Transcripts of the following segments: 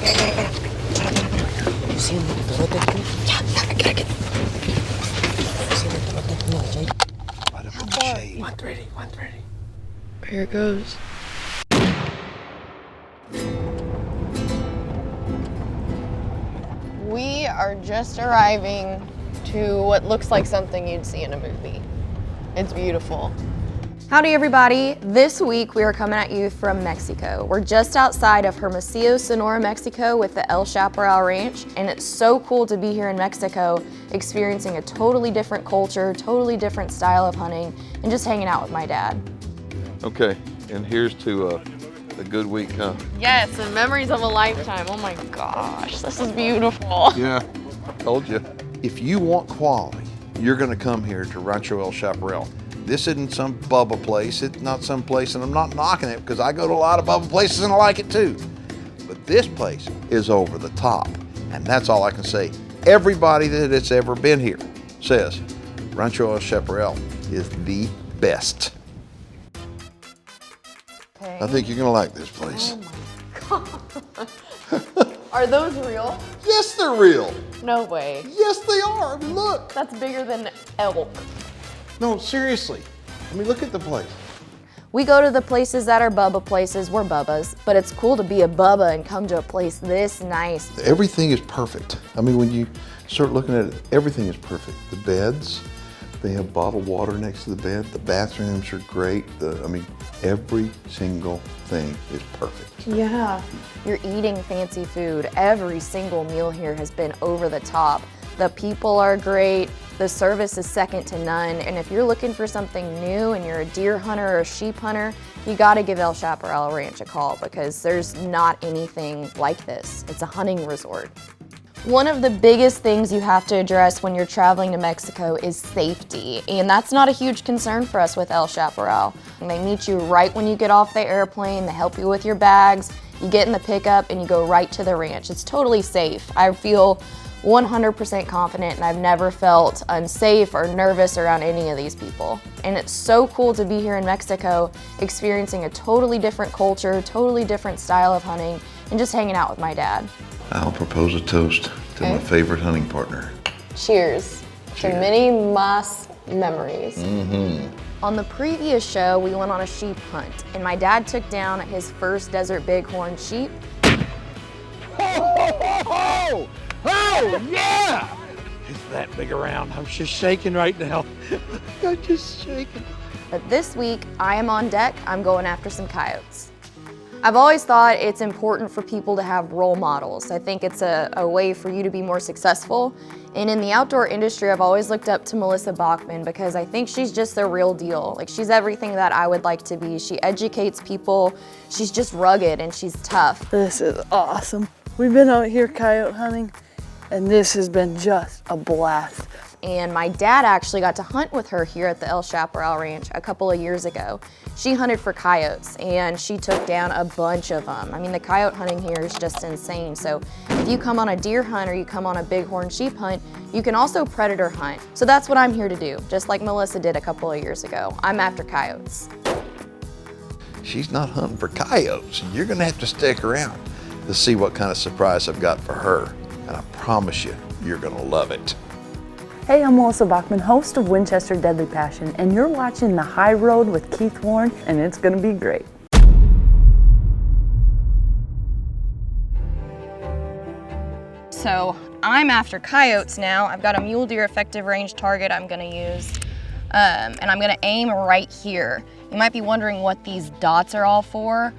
You see him with the torote? Yeah, I gotta get. You see the torote? No, Jay. How far? 130, 130. Here it goes. We are just arriving to what looks like something you'd see in a movie. It's beautiful. Howdy everybody. This week we are coming at you from Mexico. We're just outside of Hermosillo, Sonora, Mexico with the El Chaparral Ranch, and it's so cool to be here in Mexico experiencing a totally different culture, totally different style of hunting, and just hanging out with my dad. Okay, and here's to a good week, huh? Yes, and memories of a lifetime. Oh my gosh, this is beautiful. Yeah, told you. If you want quality, you're gonna come here to Rancho El Chaparral. This isn't some Bubba place, it's not some place, and I'm not knocking it because I go to a lot of Bubba places and I like it too. But this place is over the top, and that's all I can say. Everybody that has ever been here says Rancho El Chaparral is the best. Okay. I think you're gonna like this place. Oh my God. Are those real? Yes, they're real. No way. Yes, they are. I mean, look. That's bigger than elk. No, seriously. I mean, look at the place. We go to the places that are Bubba places, we're Bubbas, but it's cool to be a Bubba and come to a place this nice. Everything is perfect. I mean, when you start looking at it, everything is perfect. The beds, they have bottled water next to the bed. The bathrooms are great. I mean, every single thing is perfect. Yeah. You're eating fancy food. Every single meal here has been over the top. The people are great. The service is second to none. And if you're looking for something new and you're a deer hunter or a sheep hunter, you gotta give El Chaparral Ranch a call because there's not anything like this. It's a hunting resort. One of the biggest things you have to address when you're traveling to Mexico is safety, and that's not a huge concern for us with El Chaparral. And they meet you right when you get off the airplane, they help you with your bags, you get in the pickup and you go right to the ranch. It's totally safe. I feel 100% confident and I've never felt unsafe or nervous around any of these people. And it's so cool to be here in Mexico experiencing a totally different culture, totally different style of hunting, and just hanging out with my dad. I'll propose a toast to my favorite hunting partner. Cheers. To many más memories. On the previous show, we went on a sheep hunt, and my dad took down his first desert bighorn sheep. Oh, yeah! It's that big around. I'm just shaking right now. I'm just shaking. But this week, I am on deck. I'm going after some coyotes. I've always thought it's important for people to have role models. I think it's a way for you to be more successful. And in the outdoor industry, I've always looked up to Melissa Bachman because I think she's just the real deal. Like, she's everything that I would like to be. She educates people. She's just rugged and she's tough. This is awesome. We've been out here coyote hunting, and this has been just a blast. And my dad actually got to hunt with her here at the El Chaparral Ranch a couple of years ago. She hunted for coyotes and she took down a bunch of them. I mean, the coyote hunting here is just insane. So if you come on a deer hunt or you come on a bighorn sheep hunt, you can also predator hunt. So that's what I'm here to do, just like Melissa did a couple of years ago. I'm after coyotes. She's not hunting for coyotes. You're gonna have to stick around to see what kind of surprise I've got for her. And I promise you, you're gonna love it. Hey, I'm Melissa Bachman, host of Winchester Deadly Passion, and you're watching The High Road with Keith Warren, and it's gonna be great. So I'm after coyotes now. I've got a mule deer effective range target I'm gonna use, and I'm gonna aim right here. You might be wondering what these dots are all for.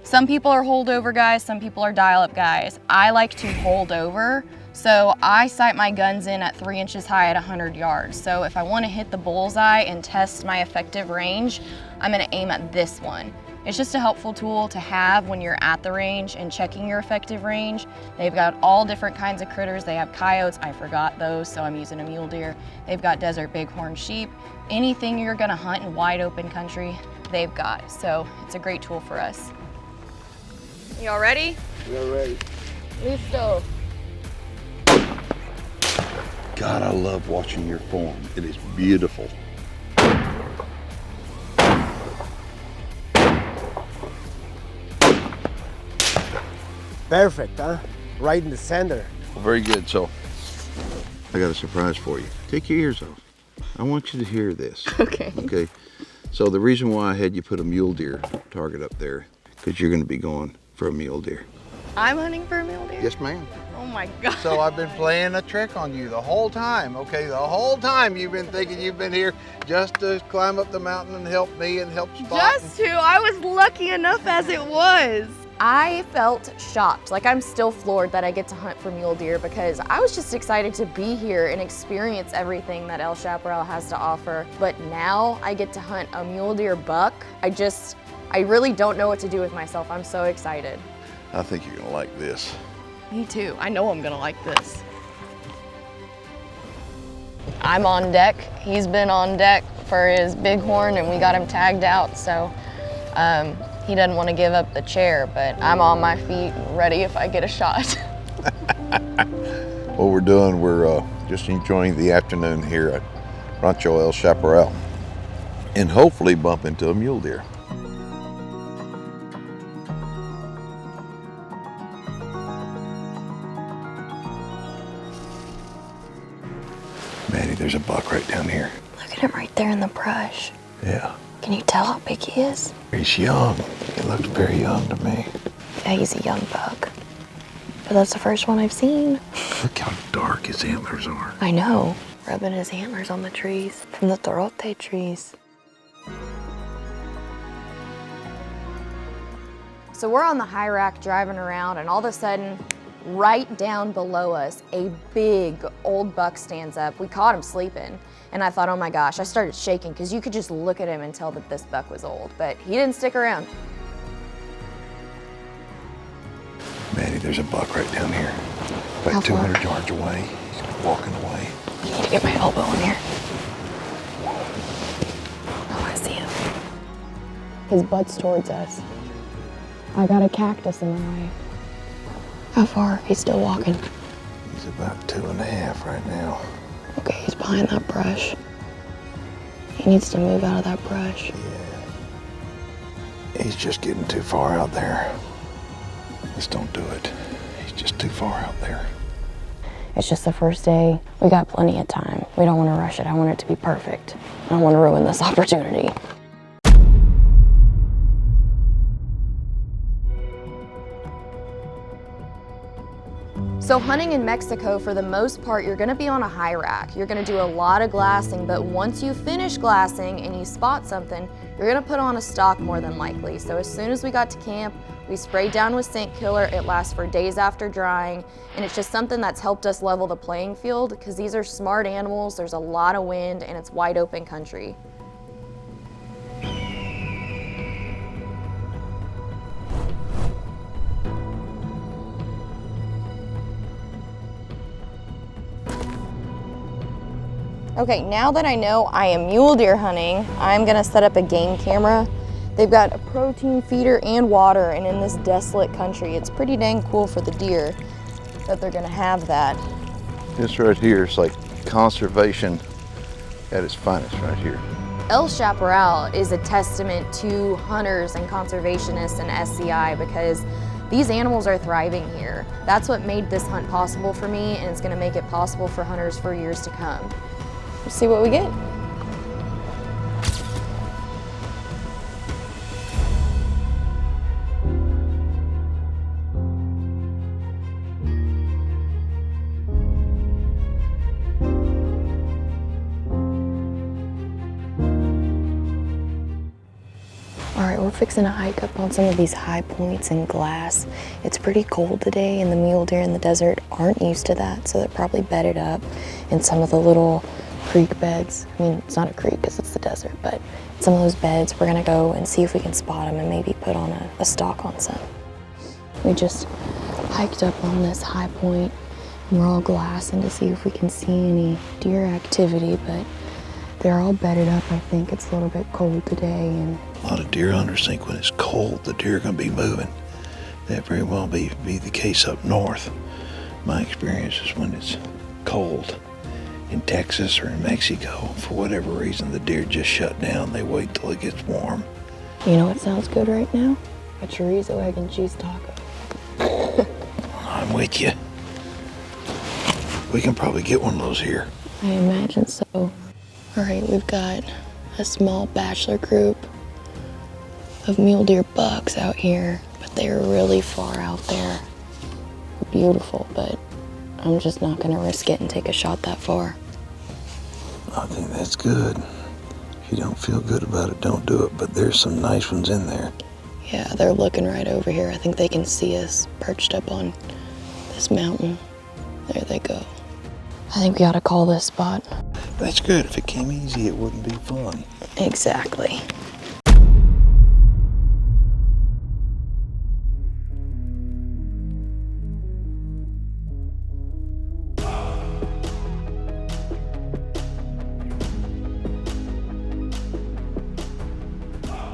Some people are holdover guys, some people are dial-up guys. I like to hold over. So I sight my guns in at 3 inches high at 100 yards. So if I want to hit the bullseye and test my effective range, I'm going to aim at this one. It's just a helpful tool to have when you're at the range and checking your effective range. They've got all different kinds of critters. They have coyotes, I forgot those, so I'm using a mule deer. They've got desert bighorn sheep. Anything you're going to hunt in wide open country, they've got. So it's a great tool for us. Y'all ready? We're ready. Listo. God, I love watching your form. It is beautiful. Perfect, huh? Right in the center. Well, very good. So I got a surprise for you. Take your ears off. I want you to hear this. Okay. Okay. So the reason why I had you put a mule deer target up there, because you're going to be going for a mule deer. I'm hunting for a mule deer? Yes, ma'am. Oh my God. So I've been playing a trick on you the whole time, okay? The whole time you've been thinking you've been here just to climb up the mountain and help me and help Spot. Just to, I was lucky enough as it was. I felt shocked, like I'm still floored that I get to hunt for mule deer because I was just excited to be here and experience everything that El Chaparral has to offer. But now I get to hunt a mule deer buck. I really don't know what to do with myself. I'm so excited. I think you're gonna like this. Me too. I know I'm gonna like this. I'm on deck. He's been on deck for his bighorn and we got him tagged out, so he doesn't want to give up the chair, but I'm on my feet ready if I get a shot. What we're doing, we're just enjoying the afternoon here at Rancho El Chaparral and hopefully bump into a mule deer. Maddie, there's a buck right down here. Look at him right there in the brush. Yeah. Can you tell how big he is? He's young. He looks very young to me. Yeah, he's a young buck. But that's the first one I've seen. Look how dark his antlers are. I know. Rubbing his antlers on the trees from the torote trees. So we're on the high rack driving around and all of a sudden, right down below us, a big old buck stands up. We caught him sleeping. And I thought, oh my gosh, I started shaking because you could just look at him and tell that this buck was old, but he didn't stick around. Maddie, there's a buck right down here. How About far? 200 yards away. He's walking away. I need to get my elbow in here. Oh, I see him. His butt's towards us. I got a cactus in the way. How far? He's still walking. He's about 2.5 right now. Okay, he's behind that brush. He needs to move out of that brush. Yeah. He's just getting too far out there. Just don't do it. He's just too far out there. It's just the first day. We got plenty of time. We don't want to rush it. I want it to be perfect. I don't want to ruin this opportunity. So hunting in Mexico, for the most part, you're gonna be on a high rack. You're gonna do a lot of glassing, but once you finish glassing and you spot something, you're gonna put on a stalk more than likely. So as soon as we got to camp, we sprayed down with scent killer. It lasts for days after drying, and it's just something that's helped us level the playing field because these are smart animals, there's a lot of wind, and it's wide open country. Okay, now that I know I am mule deer hunting, I'm gonna set up a game camera. They've got a protein feeder and water, and in this desolate country, it's pretty dang cool for the deer that they're gonna have that. This right here is like conservation at its finest right here. El Chaparral is a testament to hunters and conservationists and SCI because these animals are thriving here. That's what made this hunt possible for me, and it's gonna make it possible for hunters for years to come. Let's see what we get. All right, we're fixing to hike up on some of these high points in glass. It's pretty cold today, and the mule deer in the desert aren't used to that, so they're probably bedded up in some of the little creek beds. I mean, it's not a creek because it's the desert, but some of those beds, we're gonna go and see if we can spot them and maybe put on a stalk on some. We just hiked up on this high point, and we're all glassing to see if we can see any deer activity, but they're all bedded up. I think it's a little bit cold today, and A lot of deer hunters think when it's cold, the deer are going to be moving. That very well be the case up north. My experience is when it's cold in Texas or in Mexico, for whatever reason, the deer just shut down. They wait till it gets warm. you know what sounds good right now? A chorizo, egg, and cheese taco. with you. We can probably get one of those here. I imagine so. All right, we've got a small bachelor group of mule deer bucks out here, but they're really far out there. Beautiful, but I'm just not gonna risk it and take a shot that far. I think that's good. If you don't feel good about it, don't do it, but there's some nice ones in there. Yeah, they're looking right over here. I think they can see us perched up on this mountain. There they go. I think we ought to call this spot. That's good. If it came easy, it wouldn't be fun. Exactly.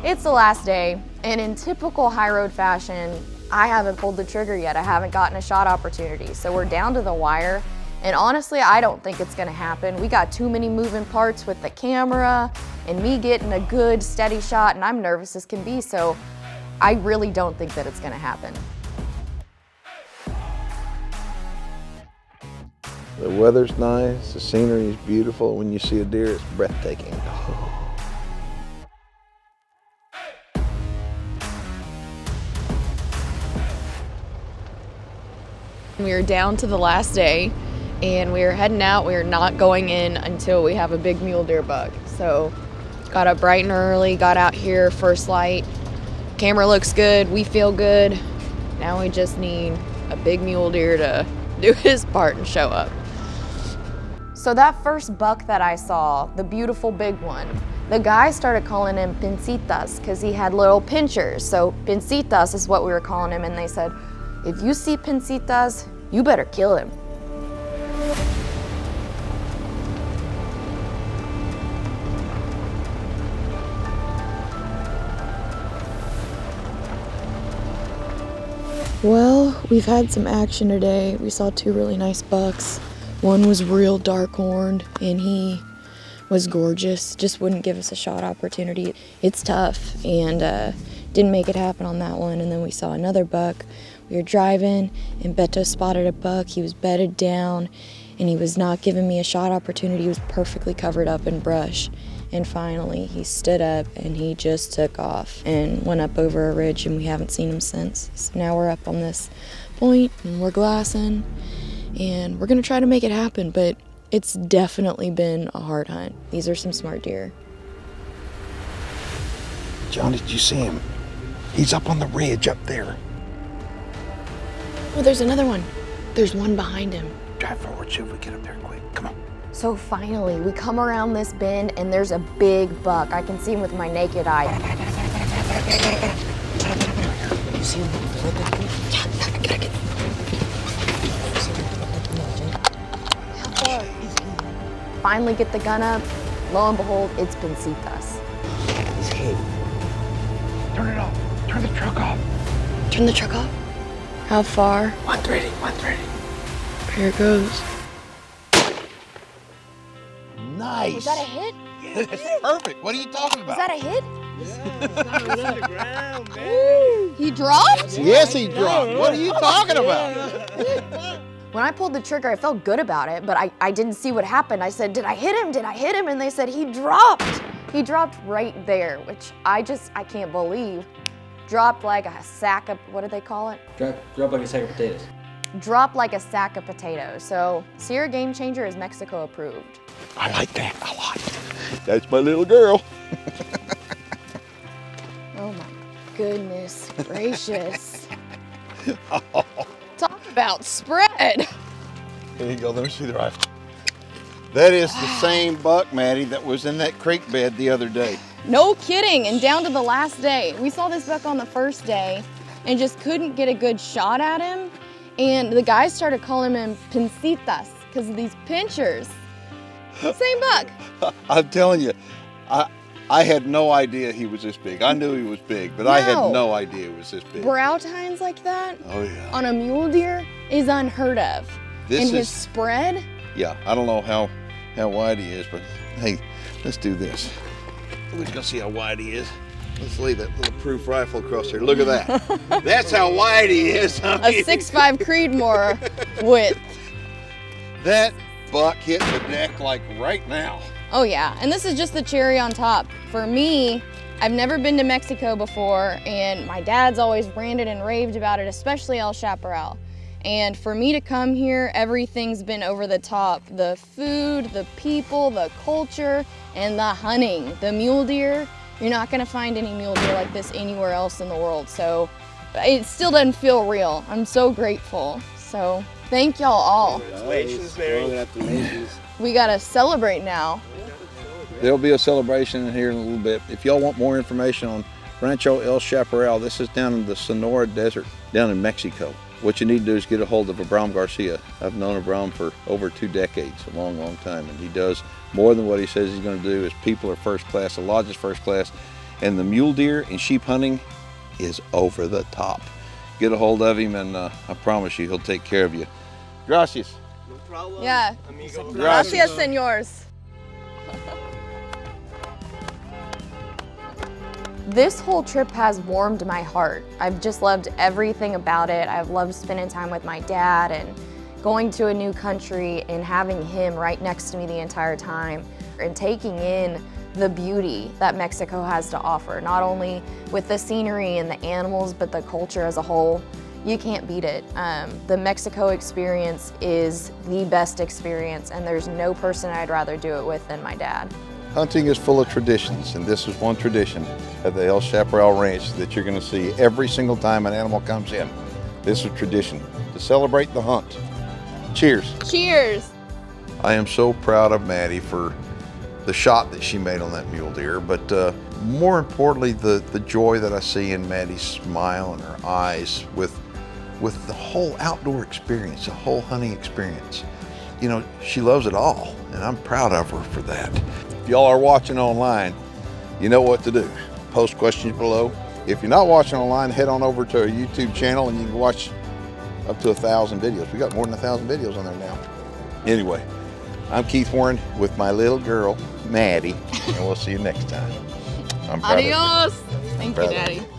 It's the last day, and in typical high road fashion, I haven't pulled the trigger yet. I haven't gotten a shot opportunity. So we're down to the wire, and honestly, I don't think it's gonna happen. We got too many moving parts with the camera and me getting a good steady shot, and I'm nervous as can be, so I really don't think that it's gonna happen. The weather's nice, the scenery is beautiful. When you see a deer, it's breathtaking. We are down to the last day, and we are heading out. We are not going in until we have a big mule deer buck. So got up bright and early, got out here, first light. Camera looks good, we feel good. Now we just need a big mule deer to do his part and show up. So that first buck that I saw, the beautiful big one, the guy started calling him pincitas because he had little pinchers. So pincitas is what we were calling him, and they said, if you see pincitas, you better kill him. Well, we've had some action today. We saw two really nice bucks. One was real dark horned, and he was gorgeous, just wouldn't give us a shot opportunity. It's tough, and didn't make it happen on that one. And then we saw another buck. We were driving, and Beto spotted a buck. He was bedded down, and he was not giving me a shot opportunity. He was perfectly covered up in brush. And finally, he stood up, and he just took off and went up over a ridge, and we haven't seen him since. So now we're up on this point, and we're glassing, and we're gonna try to make it happen, but it's definitely been a hard hunt. These are some smart deer. John, did you see him? He's up on the ridge up there. Oh, there's another one. There's one behind him. Drive forward, see if we get up there quick. Come on. So finally, we come around this bend, and there's a big buck. I can see him with my naked eye. You see him? How far? Finally get the gun up. Lo and behold, it's pincitas. He's hit. Turn it off. Turn the truck off. Turn the truck off. How far? 130, 130. Here it goes. Nice. Was that a hit? Yeah, that's perfect. What are you talking about? Was that a hit? He dropped? Yes, he dropped. What are you talking about? When I pulled the trigger, I felt good about it, but I didn't see what happened. I said, did I hit him? Did I hit him? And they said, he dropped. He dropped right there, which I can't believe. Dropped like a sack of, what did they call it? Drop like a sack of potatoes. Dropped like a sack of potatoes. So Sierra Game Changer is Mexico approved. I like that a lot. That's my little girl. Oh my goodness gracious. Talk about spread. There you go. Let me see the rifle. That is the same buck, Maddie, that was in that creek bed the other day. No kidding, and down to the last day. We saw this buck on the first day and just couldn't get a good shot at him. And the guys started calling him pincitas because of these pinchers. Same buck. I'm telling you, I had no idea he was this big. I knew he was big, but I had no idea he was this big. Brow tines like that Oh, yeah. on a mule deer is unheard of. This His spread, Yeah, I don't know how wide he is, but hey, let's do this. We're just gonna see how wide he is. Let's leave that little proof rifle across there. Look at that. That's how wide he is. A 6'5" Creedmoor width. That buck hit the deck like right now. Oh yeah, and this is just the cherry on top. For me, I've never been to Mexico before, and my dad's always ranted and raved about it, especially El Chaparral. And for me to come here, everything's been over the top. The food, the people, the culture, and the hunting. The mule deer, you're not gonna find any mule deer like this anywhere else in the world. So it still doesn't feel real. I'm so grateful. So thank y'all all. We gotta celebrate now. There'll be a celebration in here in a little bit. If y'all want more information on Rancho El Chaparral, this is down in the Sonora Desert, down in Mexico. What you need to do is get a hold of Abram Garcia. I've known Abram for over 2 decades, a long, long time, and he does more than what he says he's gonna do. His people are first class, the lodge is first class, and the mule deer and sheep hunting is over the top. Get a hold of him, and I promise you, he'll take care of you. Gracias. Yeah. Gracias. Gracias, señores. This whole trip has warmed my heart. I've just loved everything about it. I've loved spending time with my dad and going to a new country and having him right next to me the entire time and taking in the beauty that Mexico has to offer, not only with the scenery and the animals, but the culture as a whole. You can't beat it. The Mexico experience is the best experience, and there's no person I'd rather do it with than my dad. Hunting is full of traditions, and this is one tradition at the El Chaparral Ranch that you're gonna see every single time an animal comes in. This is tradition to celebrate the hunt. Cheers. Cheers. I am so proud of Maddie for the shot that she made on that mule deer, but more importantly, the joy that I see in Maddie's smile and her eyes with the whole outdoor experience, the whole hunting experience. You know, she loves it all, and I'm proud of her for that. If y'all are watching online, you know what to do. Post questions below. If you're not watching online, head on over to our YouTube channel and you can watch up to 1,000 videos. We got more than 1,000 videos on there now. Anyway, I'm Keith Warren with my little girl, Maddie, and we'll see you next time. I'm proud of you. Adios. Thank you, Proud of Daddy. you.